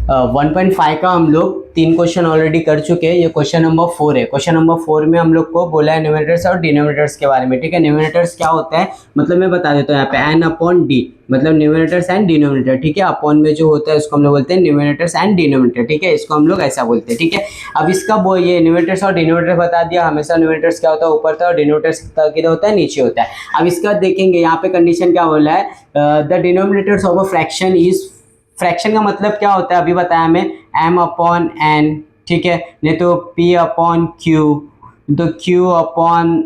1.5 का हम लोग 3 क्वेश्चन ऑलरेडी कर चुके हैं। ये क्वेश्चन नंबर 4 है। क्वेश्चन नंबर 4 में हम लोग को बोला है न्यूमरेटर्स और डिनोमिनेटर्स के बारे में। ठीक है, न्यूमरेटर्स क्या होता है मतलब मैं बता देता हूँ यहाँ पे n अपॉन डी, मतलब न्यूमरेटर्स एंड डिनोमिनेटर। ठीक है, अपॉन में जो होता है उसको हम लोग बोलते हैं न्यूमरेटर्स एंड डिनोमिनेटर। ठीक है, इसको हम लोग ऐसा बोलते हैं। ठीक है, अब इसका वो ये न्यूमरेटर्स और डिनोमिनेटर बता दिया। हमेशा न्यूमरेटर्स क्या होता है ऊपर था और डिनोमिनेटर्स किधर होता है नीचे होता है। अब इसका देखेंगे यहाँ पे कंडीशन क्या बोला है, the denominators of a fraction is, fraction का मतलब क्या होता है अभी बताया हमें, m अपॉन n। ठीक है, नहीं तो p अपॉन q, तो q अपॉन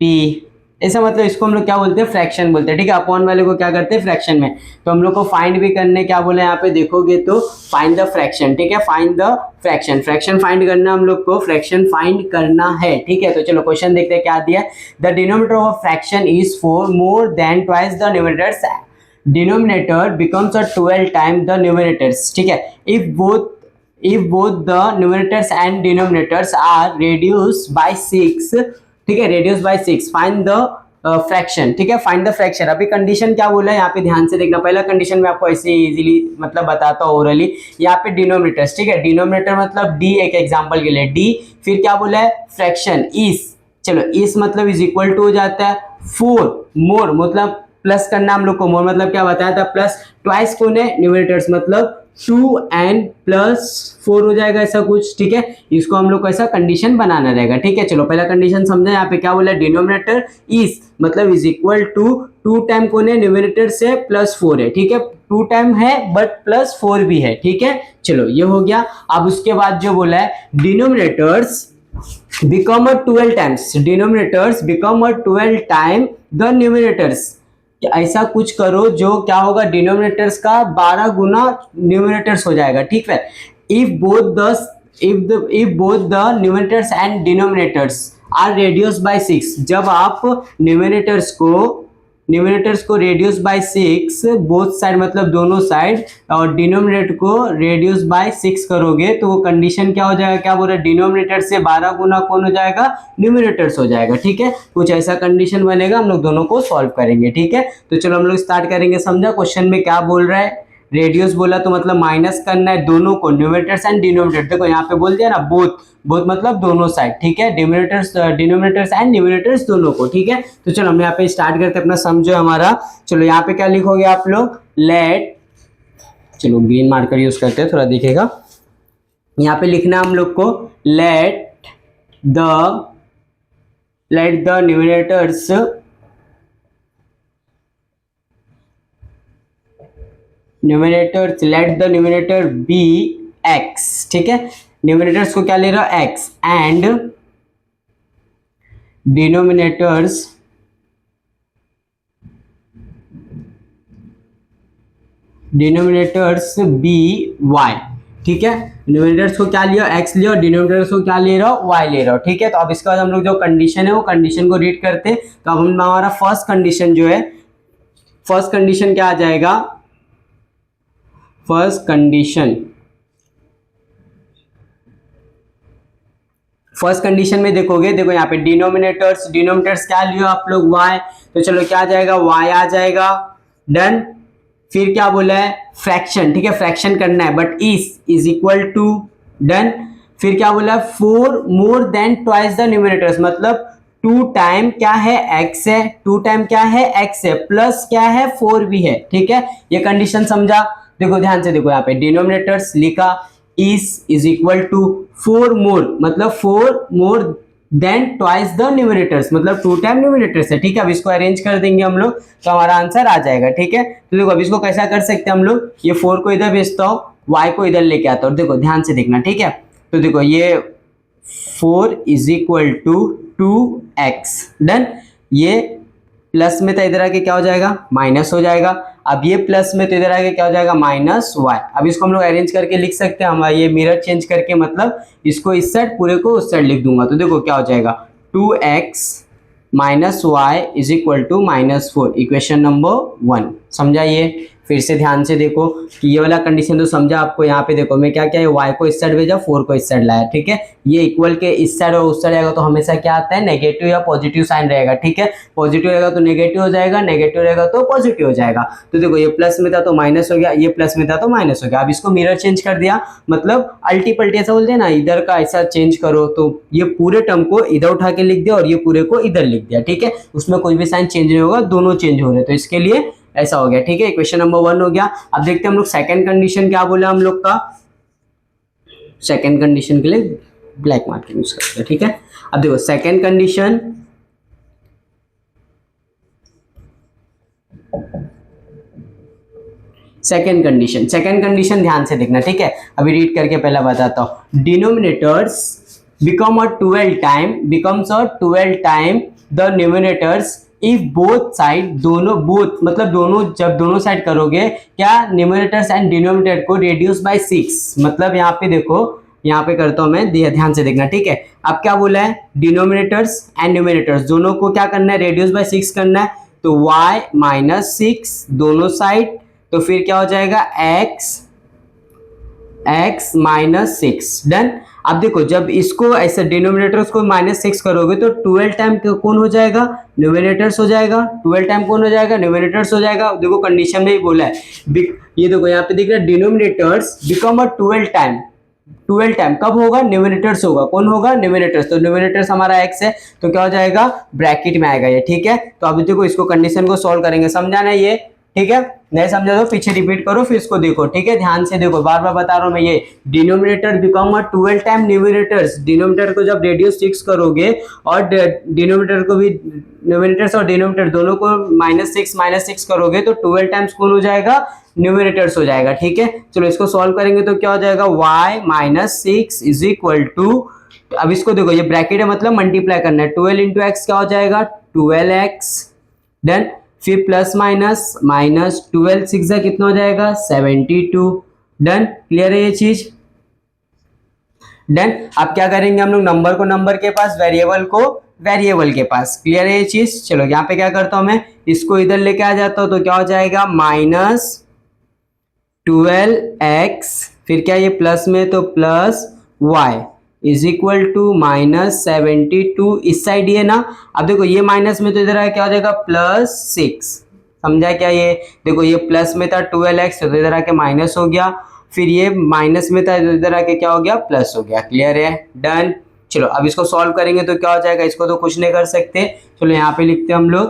p, ऐसा मतलब इसको हम लोग क्या बोलते हैं, फ्रैक्शन बोलते हैं। ठीक है, अपॉन वाले को क्या करते हैं फ्रैक्शन में। तो हम लोग को फाइंड भी करने क्या बोले यहाँ पे देखोगे तो फाइंड द फ्रैक्शन। ठीक है, find the fraction, fraction find करना हम लोग को, फ्रैक्शन फाइंड करना है। ठीक है, तो चलो क्वेश्चन देखते हैं क्या दिया। The denominator of fraction is 4 more than twice the numerators, denominator becomes a 12 times the numerators. ठीक है, if both the numerators and denominators are reduced by 6, ठीक है, reduced by 6, find the fraction. ठीक है, फाइंड द फ्रैक्शन। अभी condition क्या बोला है यहाँ पे ध्यान से देखना। पहला कंडीशन मैं आपको ऐसे इजीली मतलब बताता हूँ ओरली। यहाँ पे डिनोमिनेटर्स, ठीक है, डिनोमिनेटर मतलब डी, एक एग्जांपल के लिए डी, फिर क्या बोला है फ्रैक्शन इस, चलो इस मतलब इज इक्वल टू हो जाता है 4 मोर, मतलब प्लस करना हम लोग को, मोर मतलब क्या बताया था प्लस, ट्वाइस कौन है न्यूमरेटर्स मतलब 2n प्लस 4 हो जाएगा ऐसा कुछ। ठीक है, इसको हम लोग को ऐसा कंडीशन बनाना रहेगा। ठीक है, चलो पहला कंडीशन समझा। यहाँ पे क्या बोला, डिनोमिनेटर इज मतलब इज इक्वल टू 2 टाइम कौन है न्यूमरेटर से प्लस 4 है। ठीक है, 2 टाइम है बट प्लस 4 भी है। ठीक है, चलो ये हो गया। अब उसके बाद जो बोला है denominators become a 12 times, denominators become a 12 time the numerators, ऐसा कुछ करो जो क्या होगा, डिनोमिनेटर्स का 12 गुना न्यूमरेटर्स हो जाएगा। ठीक है, if both the numerators and denominators are reduce by 6, जब आप न्यूमरेटर्स को रेड्यूस बाय 6, बोथ साइड मतलब दोनों साइड, और डिनोमिनेटर को रेड्यूस बाय 6 करोगे तो वो कंडीशन क्या हो जाएगा, क्या बोल रहा है, डिनोमिनेटर से 12 गुना कौन हो जाएगा, न्यूमरेटर्स हो जाएगा। ठीक है, कुछ ऐसा कंडीशन बनेगा, हम लोग दोनों को सॉल्व करेंगे। ठीक है, तो चलो हम लोग स्टार्ट करेंगे। समझा क्वेश्चन में क्या बोल रहा है, रेडियस बोला तो मतलब माइनस करना है दोनों को, न्यूमरेटर्स एंड डिनोमिनेटर। देखो यहाँ पे बोल दिया ना बोथ, बोथ मतलब दोनों साइड। ठीक है, डिनोमिनेटर्स एंड न्यूमरेटर्स दोनों को। ठीक है, तो चलो हम यहाँ पे स्टार्ट करते हैं अपना समझो हमारा। चलो यहाँ पे क्या लिखोगे आप लोग, लेट, चलो ग्रीन मार्कर यूज करते हैं थोड़ा दिखेगा। यहाँ पे लिखना हम लोग को let the numerators let the numerator be x। ठीक है, न्यूमरेटर्स को क्या ले रहा है x, and denominators be y। ठीक है, न्यूमरेटर्स को क्या लिया, x लिया, और डिनोमिनेटर्स को क्या ले रहा हो, y ले रहा हो। ठीक है, तो अब इसके बाद हम लोग जो कंडीशन है वो कंडीशन को रीड करते हैं। तो अब हम हमारा फर्स्ट कंडीशन जो है, फर्स्ट कंडीशन क्या आ जाएगा, फर्स्ट कंडीशन में देखोगे, देखो यहाँ पे डिनोमिनेटर्स क्या लियो आप लोग y, तो चलो क्या आ जाएगा, y आ जाएगा, डन। फिर क्या बोला है फ्रैक्शन, ठीक है, फ्रैक्शन करना है but is equal to, done. फिर क्या बोला है 4 more than twice the numerators, मतलब 2 टाइम क्या है x है, 2 टाइम क्या है x है, प्लस क्या है 4 भी है। ठीक है, ये कंडीशन समझा। देखो ध्यान से देखो, यहाँ पे डिनोमिनेटर्स लिखा इज इक्वल टू 4 मोर, मतलब 4 more than twice the numerators, मतलब 2 टाइम न्यूमरेटर्स है। ठीक है, अब इसको अरेंज कर देंगे हम लोग तो हमारा आंसर आ जाएगा। ठीक है, तो देखो अब इसको कैसा कर सकते हैं हम लोग, ये 4 को इधर भेजता हूँ, y को इधर लेके आता हूँ। देखो ध्यान से देखना। ठीक है, तो देखो ये 4 is equal to 2x, done. ये प्लस में तो इधर आके क्या हो जाएगा, माइनस हो जाएगा। अब ये प्लस में तो इधर आके क्या हो जाएगा, माइनस y। अब इसको हम लोग अरेंज करके लिख सकते हैं, हम ये मिरर चेंज करके, मतलब इसको इस साइड पूरे को उस साइड लिख दूंगा। तो देखो क्या हो जाएगा, 2x minus y is equal to -4, equation number 1। समझा ये। फिर से ध्यान से देखो कि ये वाला कंडीशन तो समझा आपको। यहाँ पे देखो मैं क्या क्या है, y को इस साइड भेजा, 4 को इस साइड लाया, ठीक है। ये इक्वल के इस साइड और उस साइड आएगा तो हमेशा क्या आता है, नेगेटिव या पॉजिटिव साइन रहेगा, ठीक है। पॉजिटिव रहेगा तो नेगेटिव हो जाएगा, नेगेटिव रहेगा तो पॉजिटिव हो जाएगा। तो देखो ये प्लस में था तो माइनस हो गया, ये प्लस में था तो माइनस हो गया। अब इसको मिरर चेंज कर दिया, मतलब अल्टी पल्टी ऐसा बोलते हैं ना, इधर का ऐसा चेंज करो, तो ये पूरे टर्म को इधर उठा के लिख दिया और ये पूरे को इधर लिख दिया, ठीक है। उसमें कोई भी साइन चेंज नहीं होगा, दोनों चेंज हो रहे हैं, तो इसके लिए ऐसा हो गया, ठीक है। इक्वेशन नंबर 1 हो गया। अब देखते हैं हम लोग सेकंड कंडीशन क्या बोला हम लोग का। सेकंड कंडीशन के लिए ब्लैक मार्किंग यूज करते हैं, ठीक है। अब देखो सेकंड कंडीशन, सेकंड कंडीशन ध्यान से देखना, ठीक है। अभी रीड करके पहला बताता हूं। Denominators become a 12 time becomes a 12 time the numerators if both side, दोनों both मतलब दोनों, जब दोनों साइड करोगे क्या, न्यूमरेटर्स एंड डिनोमिनेटर को रेड्यूस बाय 6, मतलब यहाँ पे देखो, यहाँ पे करता हूं मैं, ध्यान से देखना, ठीक है। अब क्या बोला है, डिनोमिनेटर्स एंड न्यूमरेटर्स दोनों को क्या करना है, रेड्यूस बाय 6 करना है। तो y माइनस 6 दोनों साइड, तो फिर क्या हो जाएगा, x माइनस 6, डन। अब देखो जब इसको ऐसे डिनोमिनेटर्स को -6 करोगे तो 12 टाइम कौन हो जाएगा, न्यूमरेटर्स हो जाएगा। 12 टाइम कौन हो जाएगा, न्यूमरेटर्स हो जाएगा। देखो कंडीशन में ही बोला है, ये देखो यहाँ पे दिख रहा है, denominators become a 12 time. 12 time कब होगा, न्यूमरेटर्स होगा, कौन होगा, न्यूमरेटर्स। तो न्यूमरेटर्स हमारा x है, तो क्या हो जाएगा, ब्रैकेट में आएगा ये, ठीक है। तो अब देखो इसको कंडीशन को सॉल्व करेंगे, समझाना ये, ठीक है। नहीं समझा तो पीछे रिपीट करो, फिर इसको देखो, ठीक है। ध्यान से देखो, बार बार बता रहा हूं मैं, ये denominator become a 12 time numerators, denominator को जब रेडियस 6 करोगे और डिनोमिनेटर को भी, न्यूमरेटर्स और डिनोमिनेटर दोनों को -6 करोगे तो 12 टाइम्स कौन हो जाएगा, न्यूमरेटर्स हो जाएगा, ठीक है। चलो इसको सॉल्व करेंगे तो क्या हो जाएगा, y minus 6 is equal to, अब इसको देखो ये ब्रैकेट है मतलब मल्टीप्लाई करना है, 12 इंटू एक्स क्या हो जाएगा, 12x, डन। फिर प्लस माइनस, माइनस 12 6 कितना हो जाएगा, 72, डन। क्लियर है ये चीज, डन। अब क्या करेंगे हम लोग, नंबर को नंबर के पास, वेरिएबल को वेरिएबल के पास। क्लियर है ये चीज। चलो यहाँ पे क्या करता हूं मैं, इसको इधर लेके आ जाता हूं, तो क्या हो जाएगा, -12x, फिर क्या ये प्लस में तो plus y is equal to -72, इस साइड ये ना। अब देखो ये माइनस में तो इधर आया क्या हो जाएगा, +6, समझा क्या, ये देखो ये प्लस में था 12x तो इधर आके माइनस हो गया, फिर ये माइनस में था इधर आके क्या हो गया, प्लस हो गया। क्लियर है, डन। चलो अब इसको सॉल्व करेंगे तो क्या हो जाएगा, इसको तो कुछ नहीं कर सकते, चलो यहाँ पे लिखते हैं हम लोग,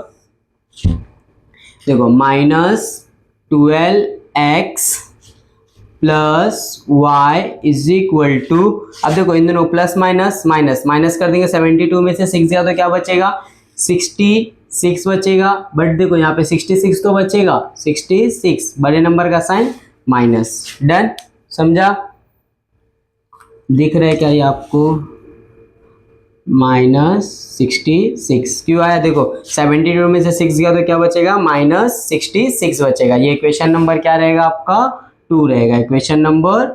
देखो -12x plus y is equal to, अब देखो इन दोनों प्लस माइनस माइनस माइनस कर देंगे, 72 में से 6 गया तो क्या बचेगा, 66 बचेगा। बट देखो यहाँ पे 66 तो बचेगा, 66 बड़े नंबर का साइन माइनस, डन। समझा, दिख रहा है क्या ये आपको, -66 क्यों आया, देखो 72 में से 6 गया तो क्या बचेगा, -66 बचेगा। ये इक्वेशन नंबर क्या रहेगा आपका, 2 रहेगा, इक्वेशन नंबर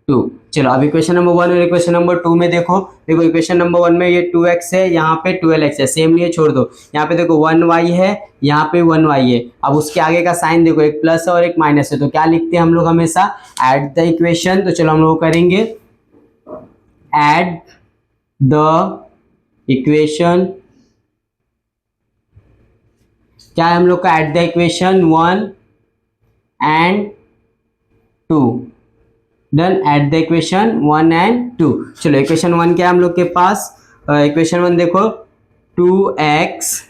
2। चलो अब इक्वेशन नंबर 1 और इक्वेशन नंबर 2 में देखो, इक्वेशन नंबर 1 में ये 2x है, यहाँ पे 12x है, सेम नहीं है, छोड़ दो। यहाँ पे देखो 1y है, यहाँ पे 1y है। अब उसके आगे का साइन देखो, एक प्लस है और एक माइनस है, तो क्या लिखते हैं हम लोग हमेशा, ऐड द इक्वेशन। तो चलो हम लोग करेंगे, ऐड द इक्वेशन, क्या है हम लोग का, add the equation 1 and 2, done. Add the equation 1 and 2। चलो इक्वेशन 1 क्या है हम लोग के पास, इक्वेशन 1 देखो, 2x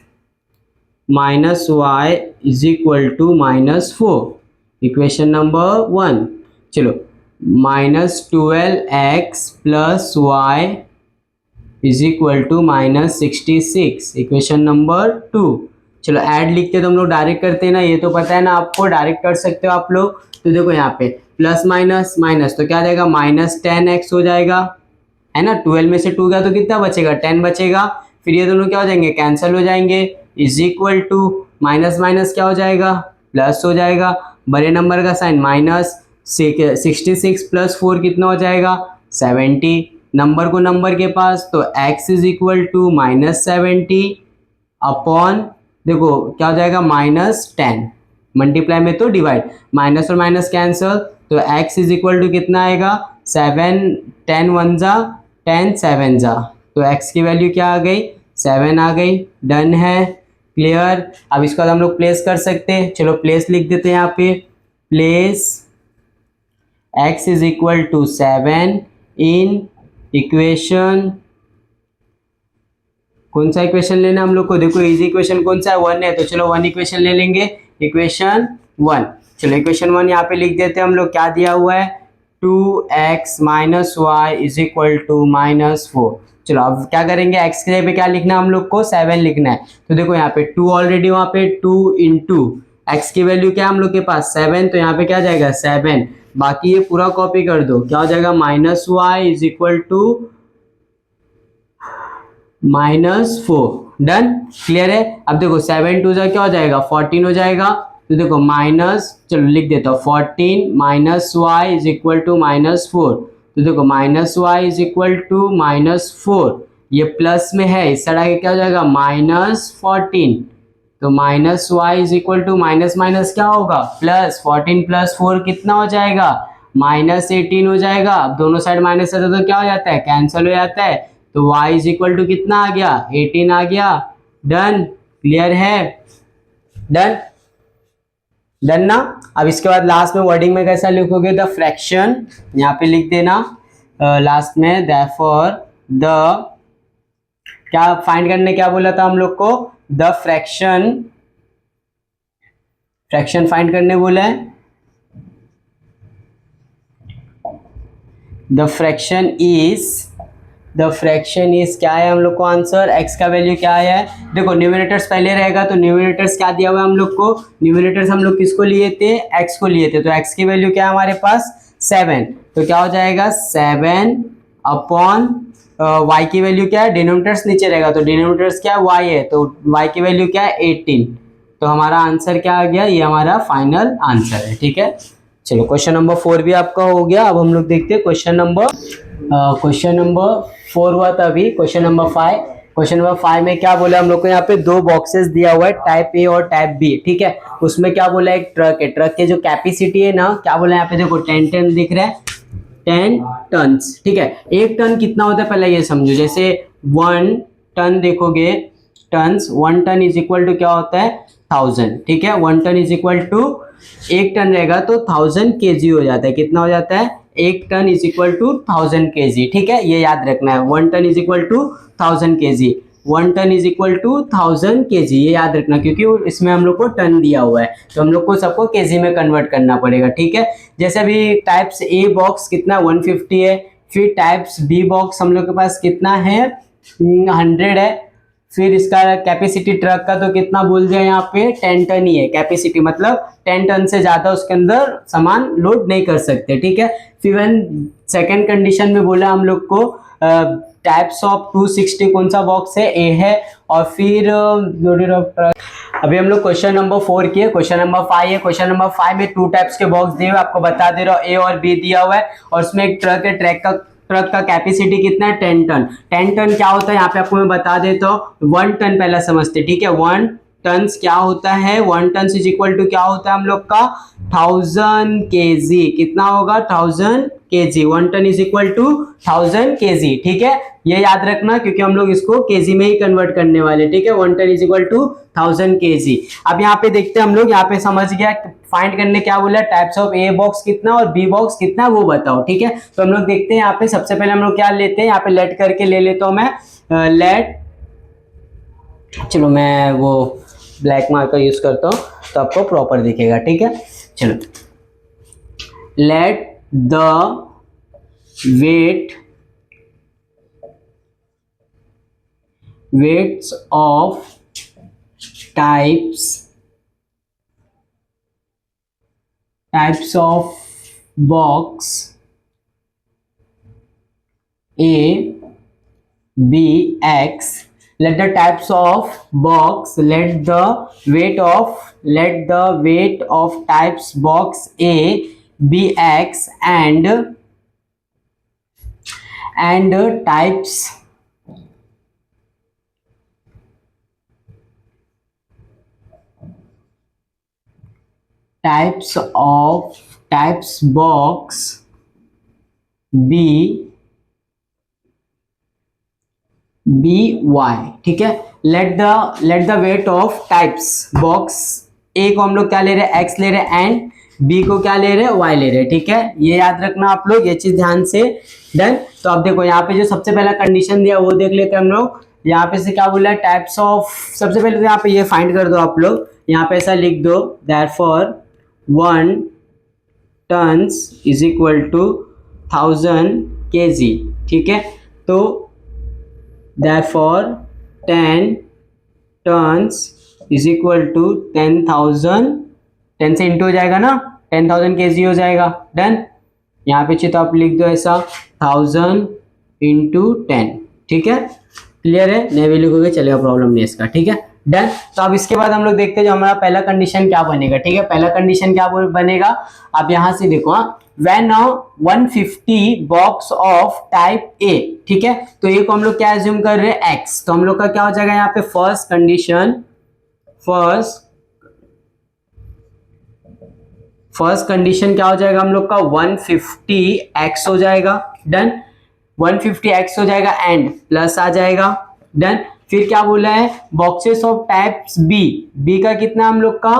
minus y is equal to -4, equation number 1। चलो -12x plus y is equal to -66, equation number 2। चलो ऐड लिखते तो हम लोग डायरेक्ट करते हैं ना, ये तो पता है ना आपको, डायरेक्ट कर सकते हो आप लोग। तो देखो यहाँ पे प्लस माइनस माइनस तो क्या आ जाएगा, -10x हो जाएगा, है ना। 12 में से 2 गया तो कितना बचेगा, 10 बचेगा। फिर ये दोनों क्या हो जाएंगे, कैंसिल हो जाएंगे, is equal to minus minus क्या हो जाएगा, प्लस हो जाएगा, बड़े नंबर का साइन माइनस, 66 प्लस 4 कितना हो जाएगा, 70, नंबर को नंबर के पास, तो x is equal to -70 upon, देखो क्या हो जाएगा, -10, मल्टीप्लाई में तो डिवाइड, माइनस और माइनस कैंसल, तो x इज इक्वल टू कितना आएगा 7, 10 1 जा 10 7 जा, तो x की वैल्यू क्या आ गई 7 आ गई। डन है, क्लियर। अब इसको हम लोग प्लेस कर सकते हैं, चलो प्लेस लिख देते हैं यहाँ पे, place x is equal to 7 in equation, कौन सा इक्वेशन लेना हम लोग को, देखो इजी इक्वेशन कौन सा है 1 है, तो चलो 1 इक्वेशन ले लेंगे, इक्वेशन 1। चलो इक्वेशन 1 यहाँ पे लिख देते हैं हम लोग, क्या दिया हुआ है 2x minus y is equal to -4। चलो अब क्या करेंगे, x के जगह पे क्या लिखना है हम लोग को 7 लिखना है, तो देखो यहाँ पे 2 ऑलरेडी, वहाँ पे 2 इंटू x की वैल्यू क्या है हम लोग के पास 7, तो यहाँ पे क्या जाएगा 7, बाकी ये पूरा कॉपी कर दो, क्या हो जाएगा -y is equal to -4। Done, clear है। अब देखो 7 2 जा क्या हो जाएगा 14 हो जाएगा, तो देखो माइनस, चलो लिख देता हूँ 14 minus y is equal to -4, तो देखो -y इज इक्वल टू -4, ये प्लस में है, इस साइड आगे क्या हो जाएगा -14, तो -y is equal to minus minus क्या होगा प्लस, 14 प्लस 4 कितना हो जाएगा -18 हो जाएगा। अब दोनों साइड माइनस रहता तो क्या हो जाता है कैंसिल हो जाता है, तो y इज इक्वल टू कितना आ गया 18 आ गया। डन, क्लियर है, डन, डन ना। अब इसके बाद लास्ट में वर्डिंग में कैसा लिखोगे, द फ्रैक्शन, यहाँ पे लिख देना लास्ट में, देयरफॉर द, क्या फाइंड करने क्या बोला था हम लोग को, द फ्रैक्शन, फ्रैक्शन फाइंड करने बोला है, द फ्रैक्शन इज क्या है हम लोग को आंसर, x का वैल्यू क्या है, देखो न्यूमरेटर्स पहले रहेगा, तो न्यूमरेटर्स क्या दिया हुआ है हम लोग को, न्यूमरेटर्स हम लोग किसको लिए थे x को लिए थे, तो x की वैल्यू क्या है हमारे पास 7, तो क्या हो जाएगा 7 अपॉन y की वैल्यू क्या है, डिनोमिनेटर्स नीचे रहेगा तो डिनोमिनेटर्स क्या है y है, तो y की वैल्यू क्या है 18, तो हमारा आंसर क्या आ गया, ये हमारा फाइनल आंसर है। ठीक है, चलो क्वेश्चन नंबर 4 भी आपका हो गया। अब हम लोग देखते हैं क्वेश्चन नंबर 4 हुआ था अभी, क्वेश्चन नंबर 5। क्वेश्चन नंबर 5 में क्या बोला हम लोग को, यहाँ पे दो बॉक्सेस दिया हुआ है, टाइप ए और टाइप बी। ठीक है, उसमें क्या बोला, एक ट्रक है, ट्रक के जो कैपेसिटी है ना, क्या बोला यहाँ पे देखो 10 टन दिख रहा है, 10 टन्स। ठीक है, एक टन कितना होता है पहले ये समझो, जैसे 1 टन देखोगे, tons 1 ton is equal to क्या होता है 1000। ठीक है, 1 टन इज इक्वल टू, एक टन रहेगा तो 1000 केजी हो जाता है, कितना हो जाता है, एक ton is equal to 1000 KG. ठीक है, ये याद रखना है, 1 ton is equal to 1000 KG, 1 ton is equal to 1000 KG, ये याद रखना, क्योंकि इसमें हम लोग को टन दिया हुआ है, तो हम लोग को सबको केजी में कन्वर्ट करना पड़ेगा। ठीक है, जैसे अभी टाइप्स ए बॉक्स कितना 150 है, फिर टाइप्स बी बॉक्स हम लोग के पास कितना है 100 है, फिर इसका कैपेसिटी ट्रक का तो कितना बोल दिया यहाँ पे 10 टन ही है कैपेसिटी, मतलब 10 टन से ज्यादा उसके अंदर सामान लोड नहीं कर सकते। ठीक है, फिर सेकेंड कंडीशन में बोला हम लोग को टाइप्स ऑफ 260 कौन सा बॉक्स है, ए है, और फिर लोडेड ऑफ ट्रक। अभी हम लोग क्वेश्चन नंबर 4 किए, क्वेश्चन नंबर 5 है, क्वेश्चन नंबर 5 में 2 टाइप्स के बॉक्स दिए हुए, आपको बता दे रहा हूँ, ए और बी दिया हुआ है, और उसमें एक ट्रक है, ट्रक का कैपेसिटी कितना है 10 टन। 10 टन क्या होता है यहाँ पे आपको मैं बता देता हूँ, 1 टन पहला समझते। ठीक है, 1 टन क्या होता है, 1 टन इज इक्वल टू क्या होता है हम लोग का 1000 केजी, कितना होगा 1000 KG, 1 ton is equal to 1000 KG. ठीक है, ये याद रखना क्योंकि हम लोग इसको केजी में ही कन्वर्ट करने वाले। ठीक है, 1 ton is equal to 1000 KG. अब यहाँ पे देखते हैं हम लोग, यहाँ पे समझ गया फाइंड करने क्या बोला, टाइप्स ऑफ ए बॉक्स कितना और बी बॉक्स कितना वो बताओ। ठीक है, तो हम लोग देखते हैं यहाँ पे, सबसे पहले हम लोग क्या लेते हैं, यहाँ पे लेट करके ले लेता हूँ मैं लेट, चलो मैं वो ब्लैक मार्कर यूज करता हूँ तो आपको प्रॉपर दिखेगा। ठीक है, चलो let the weights of types of box A, B, X. Let the types of box, let the weight of types box A, B, X and types types box B Y, ठीक है। Let the weight of types box A को हम लोग क्या ले रहे हैं, x ले रहे हैं, एंड बी को क्या ले रहे हैं, वाई ले रहे हैं, ठीक है। ये याद रखना आप लोग, ये चीज ध्यान से। डन। तो अब देखो यहाँ पे जो सबसे पहला कंडीशन दिया वो देख लेते हैं हम लोग। यहाँ पे से क्या बोला है, टाइप्स ऑफ, सबसे पहले तो यहाँ पे ये फाइंड कर दो आप लोग। यहाँ पे ऐसा लिख दो, therefore 1 tons is equal to 1000 kg, ठीक है। तो therefore 10 tons is equal to 10,000, 10 से इंटू हो जाएगा ना, 10,000 kg हो जाएगा। डन। यहाँ पे तो आप लिख दो ऐसा 1000 इंटू 10, ठीक है। क्लियर है, नहीं भी लिखोगे चलेगा, प्रॉब्लम नहीं इसका, ठीक है। डन। तो अब इसके बाद हम लोग देखते हैं जो हमारा पहला कंडीशन क्या बनेगा, ठीक है। पहला कंडीशन क्या बनेगा, आप यहां से देखो, when 150 box of type A, ठीक है। तो ए को हम लोग क्या एज्यूम कर रहे हैं, एक्स। तो हम लोग का क्या हो जाएगा यहाँ पे, फर्स्ट कंडीशन क्या हो जाएगा हम लोग का, 150x हो जाएगा। डन। 150x हो जाएगा एंड प्लस आ जाएगा। डन। फिर क्या बोला है, बॉक्सेस ऑफ टाइप्स बी का कितना हम लोग का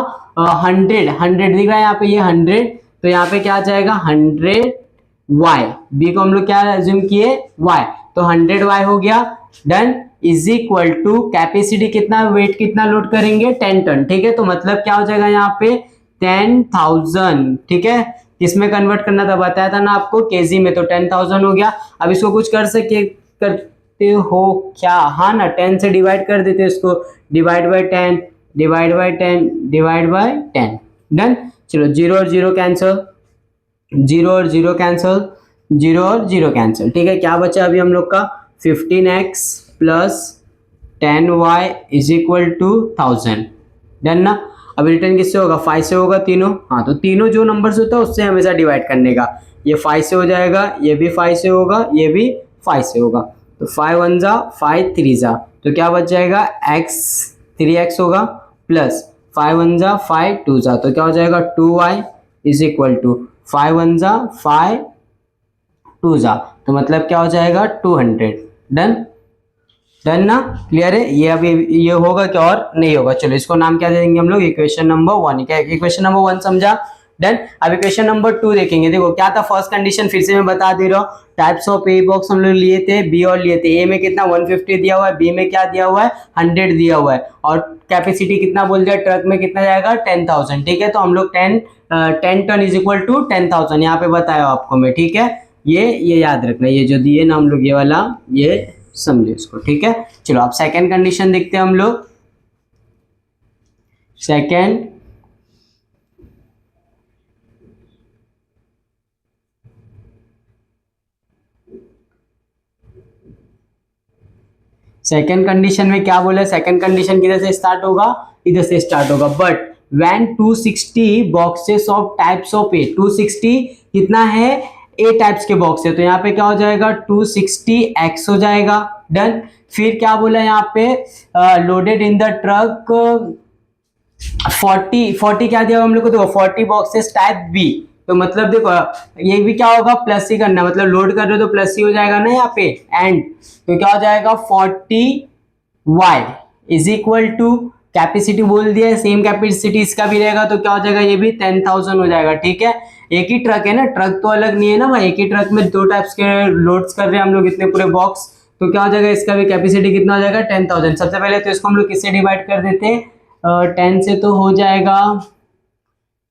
100 दिख रहा है यहाँ पे, ये 100। तो यहाँ पे क्या आ जाएगा 100y, बी को हम लोग क्या एज्यूम किए, y, तो 100y हो गया। Done. Is equal to capacity कितना, वेट कितना लोड करेंगे, 10 टन, ठीक है। तो मतलब क्या हो जाएगा यहाँ पे 10,000, ठीक है। किसमें कन्वर्ट करना था, बताया था ना आपको, केजी में, तो 10,000 हो गया। अब इसको कुछ करते हो क्या, हाँ ना, 10 से डिवाइड कर देते इसको, divide by 10 divide by 10 divide by 10। Done. चलो 0 और 0 कैंसिल, 0 और 0 कैंसिल, 0 और 0 कैंसिल, ठीक है। क्या बचा अभी हम लोग का, 15x plus 10y is equal to 1000। Done ना। अब रिटर्न किससे होगा, 5 से होगा तीनों, हाँ। तो तीनों जो नंबर्स होता है उससे हमेशा डिवाइड करने का, ये 5 से हो जाएगा, ये भी 5 से होगा, ये भी 5 से होगा। तो 5 1 जा 5 3 जा, तो क्या बच जाएगा, x 3x होगा, प्लस 5 1 जा 5 2 जा, तो क्या हो जाएगा 2y इज इक्वल टू 5 1 जा 5 2 जा, तो मतलब क्या हो जाएगा 200। डन। डन ना। क्लियर है, ये अभी ये होगा क्या और नहीं होगा। चलो इसको नाम क्या दे देंगे हम लोग, इक्वेशन नंबर 1। क्या इक्वेशन नंबर 1 समझा। डन। अब इक्वेशन नंबर 2 देखेंगे। देखो क्या था फर्स्ट कंडीशन, फिर से मैं बता दे रहा हूँ। टाइप्स ऑफ ए बॉक्स हम लोग लिए थे, बी और लिए थे। ए में कितना 150 दिया हुआ है, बी में क्या दिया हुआ है 100 दिया हुआ है, और कैपेसिटी कितना बोल दिया, ट्रक में कितना जाएगा 10,000, ठीक है। तो हम लोग 10 टन इज इक्वल टू 10,000 यहाँ पे बताया आपको मैं, ठीक है। ये याद रखना, ये जो दिए ना हम लोग, ये वाला ये समझे इसको, ठीक है। चलो अब सेकंड कंडीशन देखते हैं हम लोग। सेकंड कंडीशन में क्या बोला है, सेकंड कंडीशन किधर से स्टार्ट होगा, इधर से स्टार्ट होगा। But when 260 boxes of types of A, 260 कितना है, ए टाइप्स के बॉक्स है, तो यहाँ पे क्या हो जाएगा 260x हो जाएगा। डन। फिर क्या बोला यहाँ पे, लोडेड इन द ट्रक 40 क्या दिया हम लोग को, देखो 40 बॉक्सेस टाइप बी, तो मतलब देखो ये भी क्या होगा, प्लस ही करना, मतलब लोड कर रहे हो तो प्लस ही हो जाएगा ना यहाँ पे, एंड तो क्या हो जाएगा 40y is equal to, capacity बोल दिया है, सेम कैपेसिटी इसका भी रहेगा, तो क्या हो जाएगा, ये भी 10,000 हो जाएगा, ठीक है। एक ही ट्रक है ना, ट्रक तो अलग नहीं है ना भाई, एक ही ट्रक में 2 टाइप्स के लोड्स कर रहे हैं हम लोग, इतने पूरे बॉक्स, तो क्या हो जाएगा, इसका भी कैपेसिटी कितना हो जाएगा 10,000। सबसे पहले तो इसको हम लोग किससे डिवाइड कर देते हैं, 10 से तो हो जाएगा,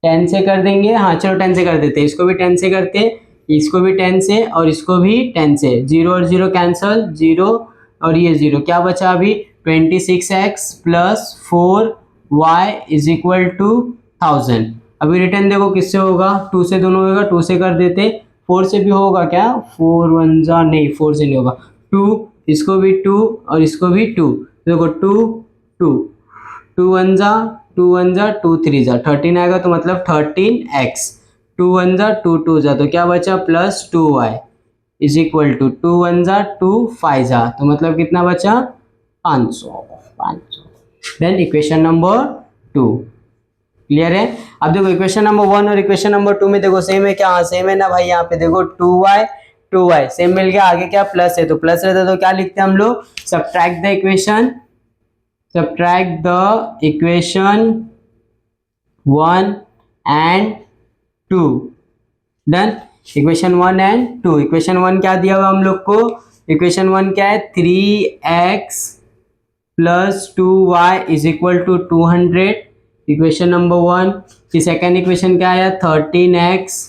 10 से कर देंगे, हाँ चलो 10 से कर देते हैं, इसको भी 10 से करते हैं, इसको भी 10 से, और इसको भी 10 से, 0 और 0 कैंसल, 0 और ये 0, क्या बचा अभी 26x plus 4y is equal to 1000। अभी रिटर्न देखो किससे होगा, 2 से दोनों होगा, 2 से कर देते, 4 से भी होगा क्या, 4 1 जा नहीं, 4 से नहीं होगा, 2, इसको भी 2 और इसको भी 2, देखो 2 2 2 1 जा 2 1 जा 2 3 जा 13 आएगा, तो मतलब 13x, 2 1 जा 2 2 जा, तो क्या बचा plus 2y is equal to 2 1 जा 2 5 जा, तो मतलब कितना बचा 500। Then equation number 2। क्लियर है। अब देखो इक्वेशन नंबर 1 और इक्वेशन नंबर 2 में देखो सेम है क्या, हाँ सेम है ना भाई। यहाँ पे देखो 2y सेम मिल गया, आगे क्या प्लस है, तो प्लस रहता तो क्या लिखते हैं हम लोग, subtract the equation 1 and 2। Done. Equation 1 and 2, equation 1 क्या दिया हुआ हम लोग को, इक्वेशन 1 क्या है 3x plus 2y is equal to 200, equation number 1। फिर सेकेंड इक्वेशन क्या आया 13x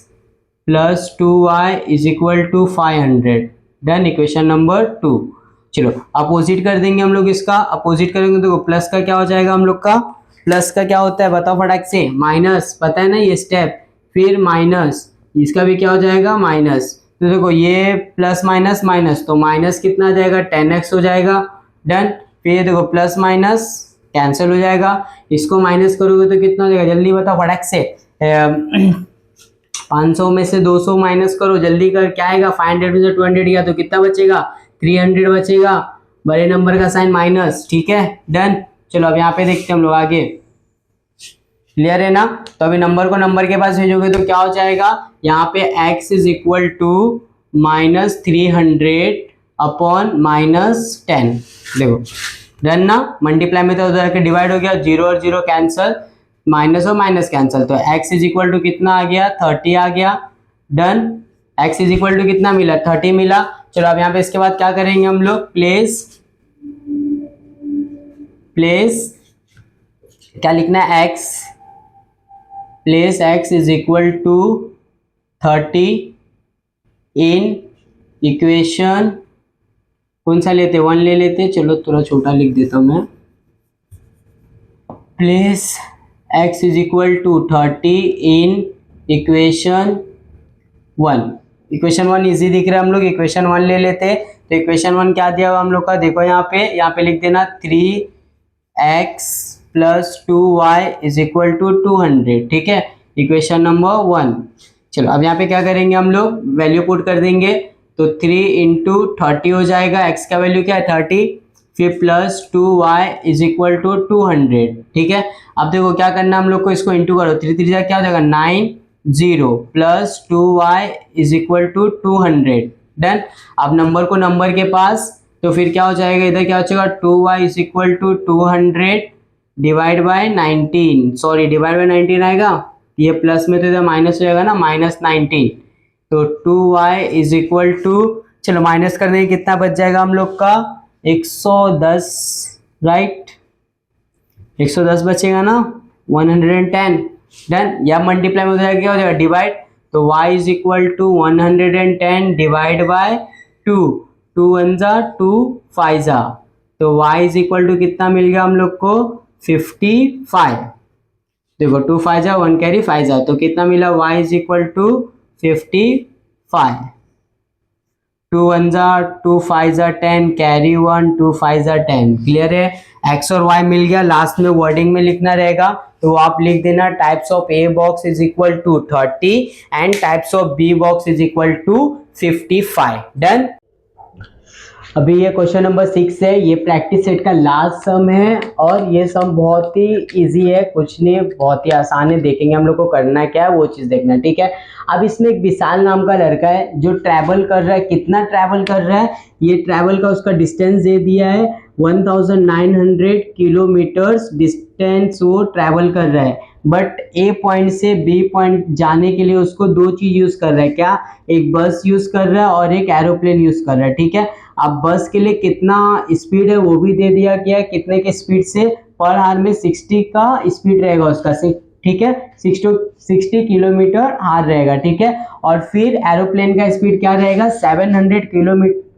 plus 2y is equal to 500। Done, equation number 2। चलो अपोजिट कर देंगे हम लोग, इसका अपोजिट करेंगे तो प्लस का क्या हो जाएगा हम लोग का, प्लस का क्या होता है बताओ फटाक से, माइनस, पता है ना ये स्टेप, फिर माइनस, इसका भी क्या हो जाएगा माइनस। तो देखो ये प्लस माइनस माइनस, तो माइनस कितना आ जाएगा 10x हो जाएगा। डन। फिर ये देखो प्लस माइनस कैंसिल हो जाएगा, इसको माइनस करोगे तो कितना हो जाएगा, जल्दी बताओ फटाक से। 500 में से 200 माइनस करो, जल्दी कर, क्या आएगा 500 में से 200 गया तो कितना बचेगा 300 बचेगा, बड़े नंबर का साइन माइनस। ठीक है डन। चलो अब यहाँ पे देखते हैं हम लोग आगे, क्लियर है ना। तो अभी नंबर को नंबर के पास भेजोगे तो क्या हो जाएगा, यहाँ पे x is equal to -300 upon -10। देखो डन ना, मल्टीप्लाई में तो उधर के डिवाइड हो गया, 0 और 0 कैंसल, माइनस और माइनस कैंसल, तो x इज इक्वल टू कितना आ गया 30 आ गया। Done, x is equal to कितना मिला 30 मिला। चलो अब यहाँ पे इसके बाद क्या करेंगे हम लोग, प्लेस क्या लिखना है, place x is equal to 30 in equation, कौन सा लेते 1 ले लेते, चलो थोड़ा छोटा लिख देता हूं मैं, place x is equal to 30 in equation 1। Equation 1 easy दिख रहा है, हम लोग इक्वेशन 1 ले लेते। तो इक्वेशन 1 क्या दिया हुआ हम लोग का, देखो यहाँ पे लिख देना 3x plus 2y is equal to 200। ठीक है, इक्वेशन नंबर 1। चलो अब यहाँ पे क्या करेंगे हम लोग, वैल्यू पुट कर देंगे, तो 3 इंटू 30 हो जाएगा, x का वैल्यू क्या है 30, फिर plus 2y is equal to 200। ठीक है, अब देखो क्या करना हम लोग को, इसको इंटू करो, 3 3 क्या हो जाएगा 90 plus 2y is equal to 200। Done. अब नंबर को नंबर के पास, तो फिर क्या हो जाएगा, इधर क्या हो जाएगा 2y is equal to 200 divide by 19, sorry divide by 19 आएगा, ये प्लस में तो इधर माइनस हो जाएगा ना, -19, तो 2y इज इक्वल टू, चलो माइनस करने के कितना बच जाएगा हम लोग का 110, राइट 110 बचेगा ना, 110। डन, या मल्टीप्लाई में हो जाएगा, क्या हो जाएगा डिवाइड, तो y is equal to 110 divide by 2, 2 1 जा 2 5 जा, तो y इज इक्वल टू कितना मिल गया हम लोग को 55। देखो 2 5 जा 1 कैरी 5 जा, तो कितना मिला y इज इक्वल टू 55। 2 1 जा 2 5 जा 10 कैरी 1, 2 5 जा 10। क्लियर है, x और y मिल गया, लास्ट में वर्डिंग में लिखना रहेगा, तो आप लिख देना types of A box is equal to 30 and types of B box is equal to 55। Done. अभी ये क्वेश्चन नंबर 6 है, ये प्रैक्टिस सेट का लास्ट सम है, और ये सम बहुत ही इजी है, कुछ नहीं बहुत ही आसान है, देखेंगे हम लोग को करना क्या है वो चीज़ देखना। ठीक है, अब इसमें एक विशाल नाम का लड़का है जो ट्रैवल कर रहा है, कितना ट्रैवल कर रहा है, ये ट्रैवल का उसका डिस्टेंस दे दिया है 1900 किलोमीटर्स डिस्टेंस वो ट्रैवल कर रहा है, बट ए पॉइंट से बी पॉइंट जाने के लिए उसको दो चीज़ यूज़ कर रहा है, क्या, एक बस यूज़ कर रहा है और एक एरोप्लेन यूज़ कर रहा है। ठीक है, अब बस के लिए कितना स्पीड है वो भी दे दिया गया है, कितने के स्पीड से, पर आवर में 60 का स्पीड रहेगा उसका, ठीक है 60 किलोमीटर आवर रहेगा। ठीक है, और फिर एरोप्लेन का स्पीड क्या रहेगा 700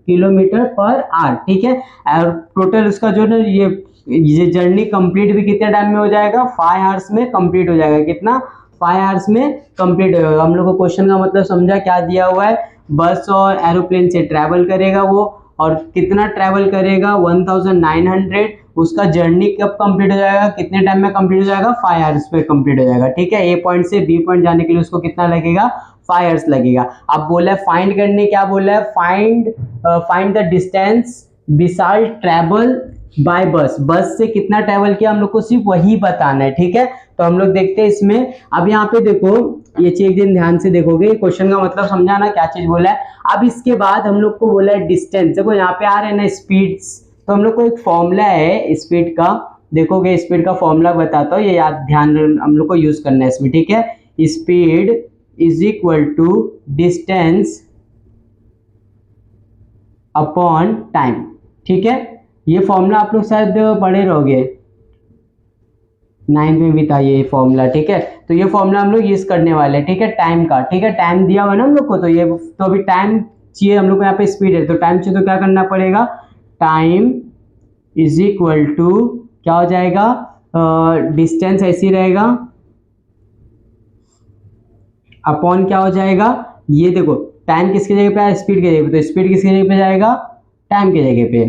किलोमीटर पर आवर। ठीक है, और टोटल उसका जो ना ये जर्नी कंप्लीट भी कितने टाइम में हो जाएगा, 5 आवर्स में कंप्लीट हो जाएगा, कितना 5 आवर्स में कंप्लीट हो जाएगा। हम लोग को क्वेश्चन का मतलब समझा, क्या दिया हुआ है, बस और एरोप्लेन से ट्रैवल करेगा वो, और कितना ट्रैवल करेगा 1900, उसका जर्नी कब कंप्लीट हो जाएगा, कितने टाइम में कंप्लीट हो जाएगा, 5 आवर्स पे कंप्लीट हो जाएगा। ठीक है, ए पॉइंट से बी पॉइंट जाने के लिए उसको कितना लगेगा, 5 आवर्स लगेगा। अब बोला है फाइंड करने, क्या बोला है, find the distance Vishal travel by बस, बस से कितना ट्रैवल किया हम लोग को सिर्फ वही बताना है, ठीक है। तो हम लोग देखते हैं इसमें। अब यहाँ पे देखो, ये चीज एक दिन ध्यान से देखोगे, क्वेश्चन का मतलब समझा ना क्या चीज बोला है। अब इसके बाद हम लोग को बोला है डिस्टेंस। देखो यहाँ पे आ रहे हैं ना स्पीड्स, तो हम लोग को एक फॉर्मूला है स्पीड का, देखोगे स्पीड का फॉर्मूला बताता हूँ, ये याद ध्यान हम लोग को यूज करना है इसमें, ठीक है। Speed is equal to distance upon time, ठीक है। ये फॉर्मूला आप लोग शायद पढ़े रहोगे, 9th में भी था ये फॉर्मूला, ठीक है। तो ये फॉर्मूला हम लोग यूज करने वाले हैं, ठीक है, टाइम का, ठीक है। टाइम दिया हुआ है ना हम लोग को, तो ये तो अभी टाइम चाहिए हम लोग को, यहाँ पे स्पीड है तो टाइम चाहिए, तो क्या करना पड़ेगा, टाइम इज इक्वल टू क्या हो जाएगा, डिस्टेंस ऐसी रहेगा अपॉन क्या हो जाएगा, ये देखो टाइम किसकी जगह पे है, स्पीड की जगह पे, तो स्पीड किसकी जगह पे जाएगा, टाइम की जगह पे।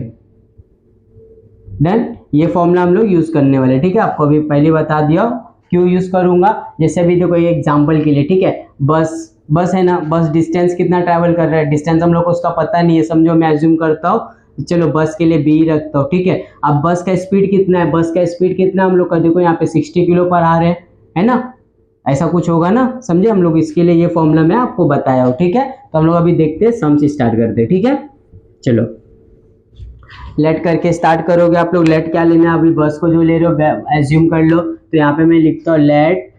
डन, ये फॉर्मूला हम लोग यूज करने वाले, ठीक है। आपको अभी पहले बता दिया क्यों यूज करूंगा। जैसे अभी देखो ये एग्जांपल के लिए, ठीक है, बस है ना, बस डिस्टेंस कितना ट्रैवल कर रहा है, डिस्टेंस हम लोग को उसका पता नहीं है, समझो मैं अज्यूम करता हूँ, चलो बस के लिए बी रखता हूँ, ठीक है। अब बस का स्पीड कितना है, बस का स्पीड कितना हम लोग का, देखो यहाँ पे 60 किलो पर आ रहे हैं, है ना, ऐसा कुछ होगा ना, समझे हम लोग, इसके लिए ये फॉर्मूला मैं आपको बताया हूँ, ठीक है। तो हम लोग अभी देखते हैं, सम से स्टार्ट करते हैं, ठीक है। चलो लेट करके स्टार्ट करोगे आप लोग। लेट क्या लेना है, अभी बस को जो ले रहे हो एज्यूम कर लो, तो यहाँ पे मैं लिखता हूँ let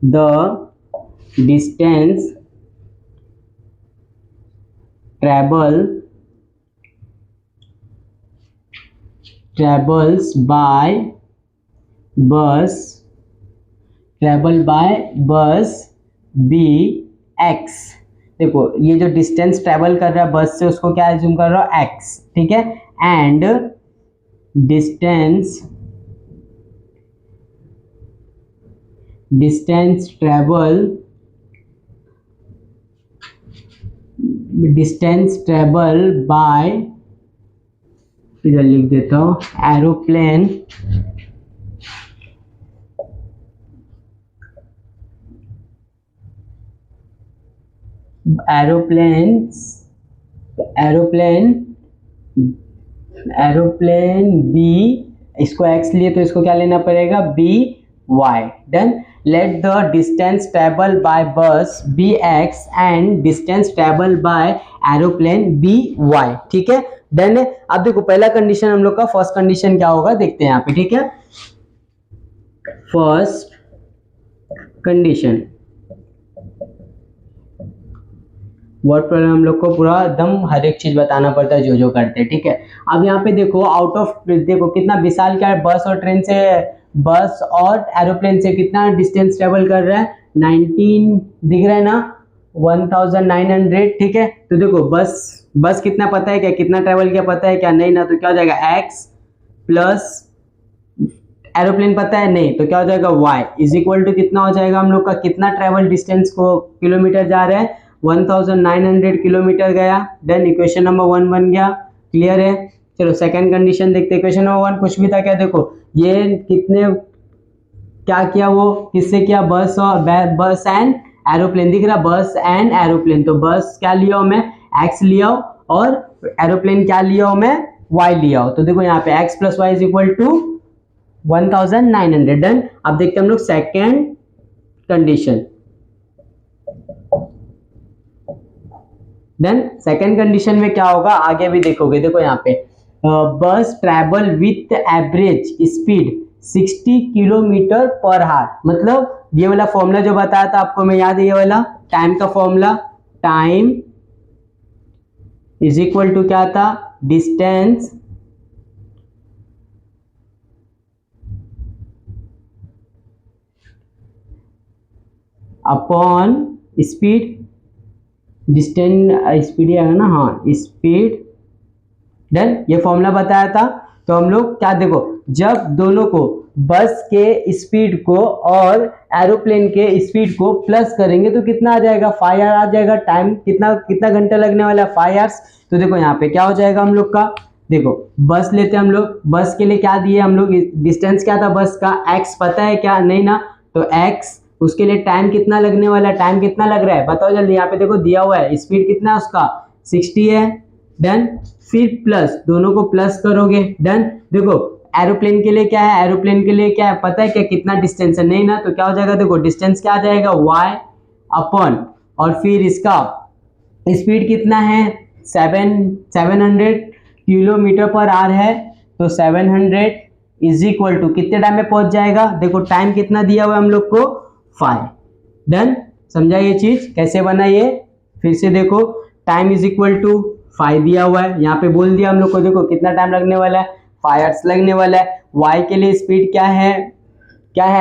the distance travels by bus B x. देखो ये जो डिस्टेंस ट्रेवल कर रहा है बस से, उसको क्या एज्यूम कर रहा हूँ, एक्स, ठीक है। एंड डिस्टेंस ट्रेवल बाय, इधर लिख देता हूँ, एरोप्लेन बी, इसको एक्स लिए तो इसको क्या लेना पड़ेगा, B Y. Done, let the distance travel by bus B X and distance travel by aeroplane B Y, ठीक है। डन है। अब देखो पहला कंडीशन हम लोग का, फर्स्ट कंडीशन क्या होगा देखते हैं यहाँ पे, ठीक है। फर्स्ट कंडीशन, वर्ड प्रॉब्लम हम लोग को पूरा एकदम हर एक चीज बताना पड़ता है जो जो करते हैं, ठीक है। अब यहाँ पे देखो आउट ऑफ, देखो कितना विशाल क्या है, बस और ट्रेन से, बस और एरोप्लेन से कितना डिस्टेंस ट्रेवल कर रहा है, 19 दिख रहा है ना, 1900, ठीक है। तो देखो बस कितना पता है क्या, कितना ट्रेवल किया पता है क्या, नहीं ना, तो क्या हो जाएगा एक्स प्लस एरोप्लेन पता है नहीं, तो क्या हो जाएगा y इज इक्वल टू कितना हो जाएगा हम लोग का, कितना ट्रेवल डिस्टेंस को किलोमीटर जा रहे हैं, 1900 किलोमीटर गया। देन इक्वेशन नंबर 1 बन गया, क्लियर है। चलो सेकंड कंडीशन देखते हैं। इक्वेशन नंबर 1 कुछ भी था क्या, देखो ये कितने क्या किया, वो किससे किया, बस एंड एरोप्लेन, दिख रहा बस एंड एरोप्लेन, तो बस क्या लिया हूं मैं, एक्स लिया हूं, और एरोप्लेन क्या लिया हूं मैं, वाई लिया हूं। तो देखो यहाँ पे x plus y is equal to 1900। Done, अब देखते हैं हम लोग second condition. Then second condition में क्या होगा आगे भी देखोगे, देखो यहाँ पे बस travel with average speed 60 kilometre per hour, मतलब ये वाला फॉर्मूला जो बताया था आपको मैं, याद है ये वाला टाइम का formula, time is equal to क्या था, distance upon speed, distance speed आएगा ना, हाँ स्पीड। डन, ये फॉर्मूला बताया था। तो हम लोग क्या देखो, जब दोनों को बस के स्पीड को और एरोप्लेन के स्पीड को प्लस करेंगे तो कितना आ जाएगा, 5 आवर आ जाएगा। टाइम कितना घंटा लगने वाला है, 5 आवर्स। तो देखो यहाँ पे क्या हो जाएगा हम लोग का, देखो बस लेते हैं हम लोग, बस के लिए क्या दिए हम लोग, डिस्टेंस क्या था बस का, एक्स पता है क्या, नहीं ना, तो एक्स, उसके लिए टाइम कितना लगने वाला है, टाइम कितना लग रहा है बताओ जल्दी, यहाँ पे देखो दिया हुआ है, स्पीड कितना है उसका 60 है। डन। फिर प्लस, दोनों को प्लस करोगे, डन। देखो एरोप्लेन के लिए क्या है, एरोप्लेन के लिए क्या है पता है क्या, कितना डिस्टेंस है, नहीं ना, तो क्या हो जाएगा, देखो डिस्टेंस क्या आ जाएगा y अपॉन, और फिर इसका स्पीड कितना है 700 किलोमीटर पर आवर है, तो 700 इज इक्वल टू कितने टाइम में पहुंच जाएगा, देखो टाइम कितना दिया हुआ है हम लोग को 5, डन। समझा ये चीज कैसे बना ये, फिर से देखो टाइम इज इक्वल टू 5 दिया हुआ है, यहाँ पे बोल दिया हम लोग को, देखो कितना टाइम लगने वाला है 5 आवर्स लगने वाला है। y के लिए स्पीड क्या है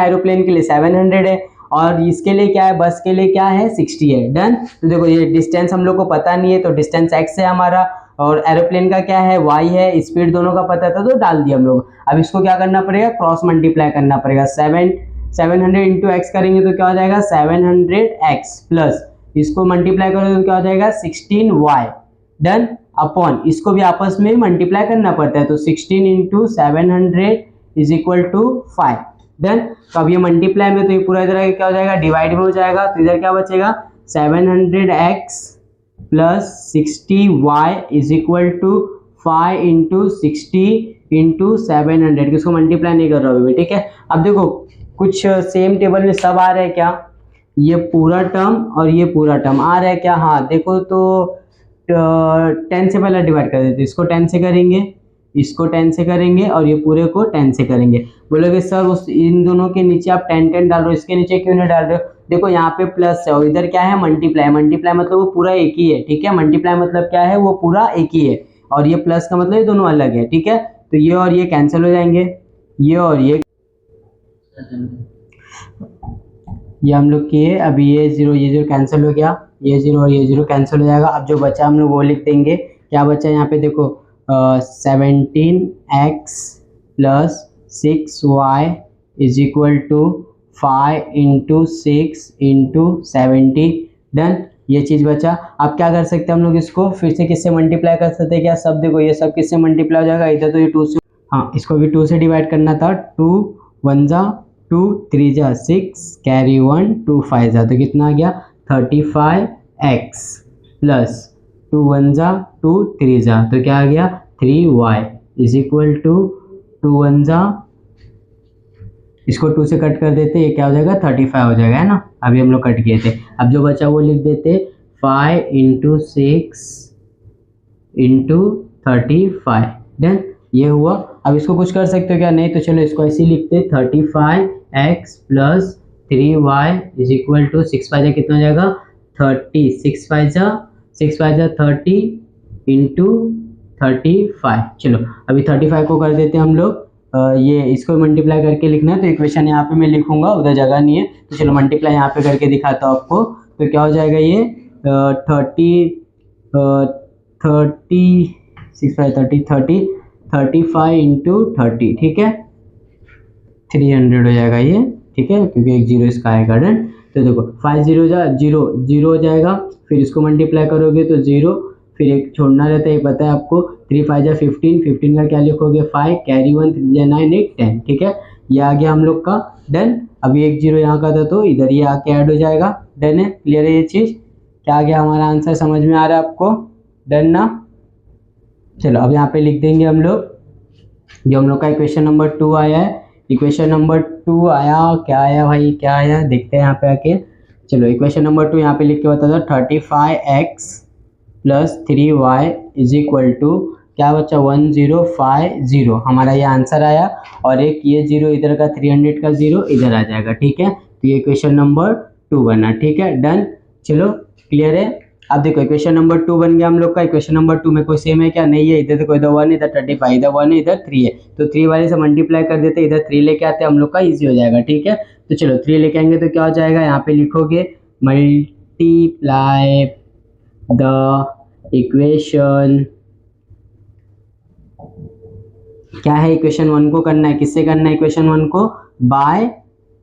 एरोप्लेन के लिए 700 है, और इसके लिए क्या है, बस के लिए क्या है 60 है, डन। तो देखो ये डिस्टेंस हम लोग को पता नहीं है, तो डिस्टेंस x है हमारा, और एरोप्लेन का क्या है y है, स्पीड दोनों का पता था तो डाल दिया हम लोग। अब इसको क्या करना पड़ेगा, क्रॉस मल्टीप्लाई करना पड़ेगा, 700 इंटू एक्स करेंगे तो क्या हो जाएगा 700x प्लस इसको मल्टीप्लाई करोगे तो क्या हो जाएगा 16y, डन, अपॉन इसको भी आपस में मल्टीप्लाई करना पड़ता है, तो 16 into 700 is equal to 5, done. तो अब ये मल्टीप्लाई में तो ये पूरा इधर क्या हो जाएगा, डिवाइड में हो जाएगा, तो इधर क्या बचेगा 700x plus 60y is equal to 5 into 60 into 700, किसको मल्टीप्लाई नहीं कर रहा हूँ, ठीक है। अब देखो कुछ सेम टेबल में सब आ रहा है क्या, ये पूरा टर्म और ये पूरा टर्म आ रहा है क्या, हाँ देखो तो 10 से पहले डिवाइड कर देते, इसको 10 से करेंगे, इसको 10 से करेंगे, और ये पूरे को 10 से करेंगे। बोलोगे सर उस इन दोनों के नीचे आप 10 10 डाल रहे हो, इसके नीचे क्यों नहीं डाल रहे हो, देखो यहाँ पे प्लस है और इधर क्या है मल्टीप्लाई, मल्टीप्लाई मतलब वो पूरा एक ही है, ठीक है, मल्टीप्लाई मतलब क्या है वो पूरा एक ही है, और ये प्लस का मतलब ये दोनों अलग है, ठीक है। तो ये और ये कैंसिल हो जाएंगे, ये और ये हम लोग किए, अभी ये जीरो कैंसिल हो गया, ये जीरो और ये जीरो कैंसिल हो जाएगा। अब जो बचा हम लोग वो लिख देंगे, क्या बचा यहाँ पे देखो 17x plus 6y is equal to 5 into 6 into 70, done. ये चीज़ बचा। अब क्या कर सकते हैं हम लोग, इसको फिर से किससे मल्टीप्लाई कर सकते हैं क्या, सब देखो ये सब किससे मल्टीप्लाई हो जाएगा, इधर तो ये 2 से, हाँ इसको भी 2 से डिवाइड करना था, 2 1 जा 2 3 जा 6 कैरी 1 2 5 जा, तो कितना आ गया 35x प्लस 2 1 जा 2 3 जा, तो क्या आ गया 3y इज इक्वल टू 2 1 जा, इसको 2 से कट कर देते, ये क्या हो जाएगा 35 हो जाएगा, है ना, अभी हम लोग कट किए थे। अब जो बचा वो लिख देते 5 इंटू 6 इंटू 35, डन, ये हुआ। अब इसको कुछ कर सकते हो क्या, नहीं, तो चलो इसको ऐसे ही लिखते 35x plus 3y is equal to 6 5 जा कितना हो जाएगा 30, 6 5 जा 30 इंटू 35, चलो अभी 35 को कर देते हम लोग, ये इसको मल्टीप्लाई करके लिखना है, तो इक्वेशन यहाँ पे मैं लिखूंगा, उधर जगह नहीं है, तो चलो मल्टीप्लाई यहाँ पे करके दिखाता हूँ आपको, तो क्या हो जाएगा ये 35 इंटू 30, ठीक है 300 हो जाएगा ये, ठीक है, क्योंकि एक जीरो इसका आएगा, डन। तो देखो 5 0 जा 0 0 हो जाएगा, फिर इसको मल्टीप्लाई करोगे तो 0, फिर एक छोड़ना रहता है, ये पता है आपको, 3 5 जा 15, 15 का क्या लिखोगे 5 कैरी 1 3 जा 9 8 10, ठीक है, ये आ गया हम लोग का, डन। अभी एक जीरो यहाँ का था तो इधर ये आके ऐड हो जाएगा, डन है, क्लियर है ये चीज़, क्या आ गया हमारा आंसर, समझ में आ रहा है आपको, डन ना। चलो अब यहाँ पे लिख देंगे हम लोग, जो हम लोग का इक्वेशन नंबर 2 आया है, इक्वेशन नंबर 2 आया, क्या आया भाई, क्या आया देखते हैं यहाँ पे आके। चलो इक्वेशन नंबर 2 यहाँ पे लिख के बता दो, 35x plus 3y is equal to क्या बच्चा 1050, हमारा ये आंसर आया, और एक ये जीरो इधर का 300 का जीरो इधर आ जाएगा, ठीक है, तो ये इक्वेशन नंबर 2 बना, ठीक है, डन। चलो क्लियर है। अब देखो इक्वेशन नंबर 2 बन गया हम लोग का, इक्वेशन नंबर 2 में कोई सेम है क्या, नहीं है, इधर देखो इधर 1 इधर 35, इधर 1 इधर 3 है, तो 3 वाले से मल्टीप्लाई कर देते, इधर 3 लेके आते हम लोग का, इजी हो जाएगा, ठीक है। तो चलो 3 लेके आएंगे तो क्या हो जाएगा, यहाँ पे लिखोगे मल्टीप्लाई द इक्वेशन, क्या है इक्वेशन 1 को करना है, किससे करना है इक्वेशन 1 को, बाय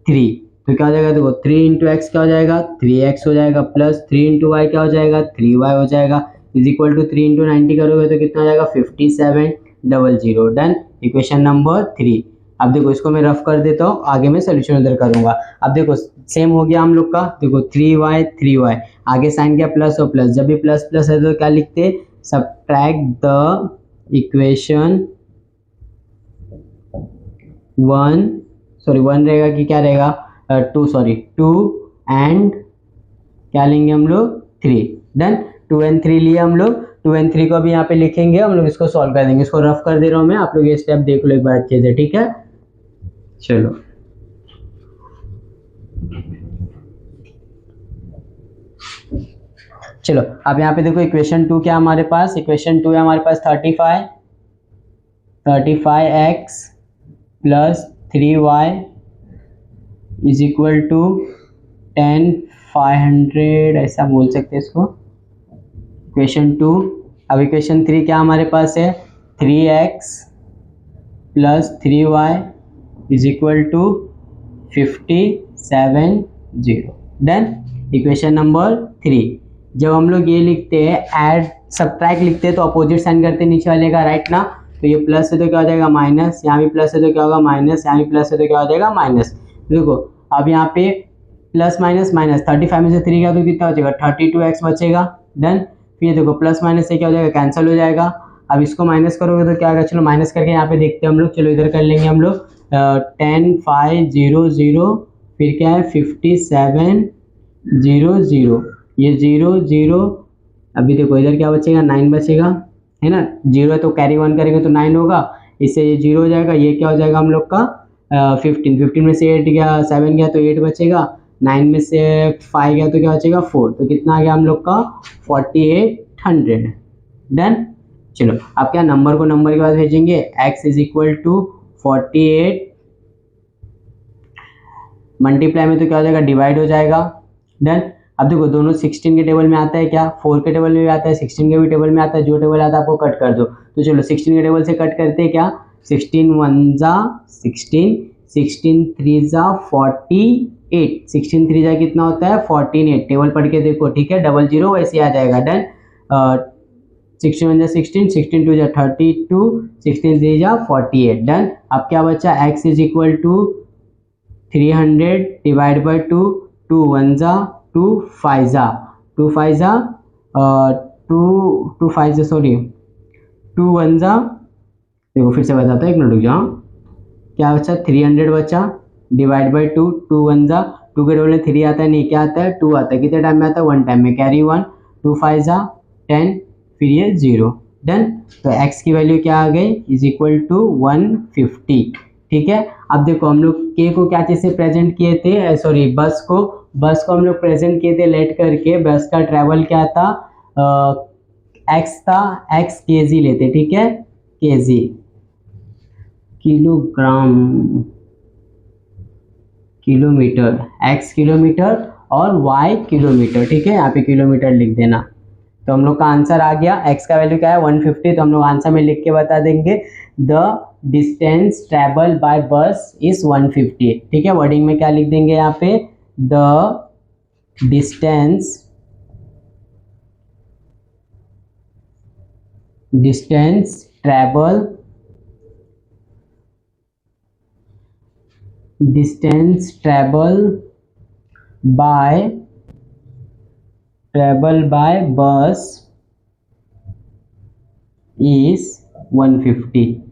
3, तो क्या हो जाएगा देखो 3 इंटू एक्स क्या हो जाएगा 3x हो जाएगा, प्लस 3 इंटू वाई क्या हो जाएगा 3y हो जाएगा, इज इक्वल टू 3 इंटू 90 करोगे तो कितना हो जाएगा 5700, डन, इक्वेशन नंबर 3। अब देखो इसको मैं रफ कर देता हूँ, आगे मैं सोल्यूशन उधर करूंगा। अब देखो सेम हो गया हम लोग का, देखो 3y आगे साइन किया प्लस और प्लस, जब भी प्लस प्लस है तो क्या लिखते सब्ट्रैक्ट द इक्वेशन 1 रहेगा कि क्या रहेगा, 2 एंड क्या लेंगे हम लोग 3। देन 2 एंड 3 लिए हम लोग, 2 एंड 3 को अभी यहाँ पे लिखेंगे हम लोग, इसको सॉल्व कर देंगे। इसको रफ कर दे रहा हूँ मैं, आप लोग ये स्टेप देख लो एक बार अच्छे से, ठीक है। चलो चलो अब यहाँ पे देखो इक्वेशन 2 क्या हमारे पास, इक्वेशन 2 है हमारे पास 35x plus 3y is equal to 10 500 ऐसा बोल सकते हैं इसको, इक्वेशन 2। अब इक्वेशन 3 क्या हमारे पास है, 3x plus 3y is equal to 570। Then equation number 3, जब हम लोग ये लिखते हैं ऐड सब्ट्रैक्ट लिखते हैं तो अपोजिट साइन करते हैं नीचे वाले का, राइट ना। तो ये प्लस है तो क्या हो जाएगा माइनस, यहाँ भी प्लस है तो क्या होगा माइनस, यहाँ भी प्लस है तो क्या हो जाएगा माइनस। देखो अब यहाँ पे प्लस माइनस माइनस, 35 में से 3 गया तो कितना बचेगा 32x बचेगा। देन फिर देखो प्लस माइनस से क्या हो जाएगा कैंसिल हो जाएगा। अब इसको माइनस करोगे तो क्या होगा, चलो माइनस करके यहाँ पे देखते हैं हम लोग, चलो इधर कर लेंगे हम लोग 10 500, फिर क्या है 5700, ये 0 अभी देखो इधर क्या बचेगा 9 बचेगा, है ना। 0 है तो कैरी 1 करेंगे तो 9 होगा, इससे ये 0 हो जाएगा, ये क्या हो जाएगा हम लोग का 15 में से 8 गया 7 गया तो 8 बचेगा, 9 में से 5 गया तो क्या बचेगा 4, तो कितना आ गया हम लोग का 4800। डन। चलो अब क्या नंबर को नंबर के बाद भेजेंगे, x is equal to 48 multiply में तो क्या हो जाएगा डिवाइड हो जाएगा। डन। अब देखो दोनों 16 के टेबल में आता है क्या, 4 के टेबल में भी आता है, 16 के भी टेबल में आता है, जो टेबल आता है आपको कट कर दो। तो चलो 16 के टेबल से कट करते हैं क्या, 16 1 जा 16, 16 3 जा 48, 16 3 जा कितना होता है 48, टेबल पढ़ के देखो ठीक है, 00 वैसे आ जाएगा। डन। 16 1 जा 16, 16 2 जा 32, 16 3 जा 48। डन। अब क्या बचा, x is equal to 300 divide by 2, 2 1 जा 2 5 जा 2 5 जा 2 5 जा सॉरी 2 1 जा, देखो फिर से बताता हूँ एक मिनट रुक जाओ, क्या बचा 300 बचा डिवाइड बाई 2, 2 1 जा 2 के डबल में 3 आता है, नहीं क्या आता है 2 आता है, कितने टाइम में आता है 1 टाइम में, कैरी 1, 2 5 जा 10, फिर ये 0। डन। तो x की वैल्यू क्या आ गई इज इक्वल टू 150। ठीक है। अब देखो हम लोग k को क्या चीज से प्रेजेंट किए थे, सॉरी बस को हम लोग प्रेजेंट किए थे लेट करके, बस का ट्रेवल क्या था x था, x kg लेते, ठीक है kg kilogram kilometre, x kilometre और y किलोमीटर, ठीक है यहाँ पे किलोमीटर लिख देना। तो हम लोग का आंसर आ गया, x का वैल्यू क्या है 150, तो हम लोग आंसर में लिख के बता देंगे द डिस्टेंस ट्रेवल बाय बस इज 150। ठीक है, वर्डिंग में क्या लिख देंगे यहाँ पे, द डिस्टेंस ट्रेवल बाय बस is 150।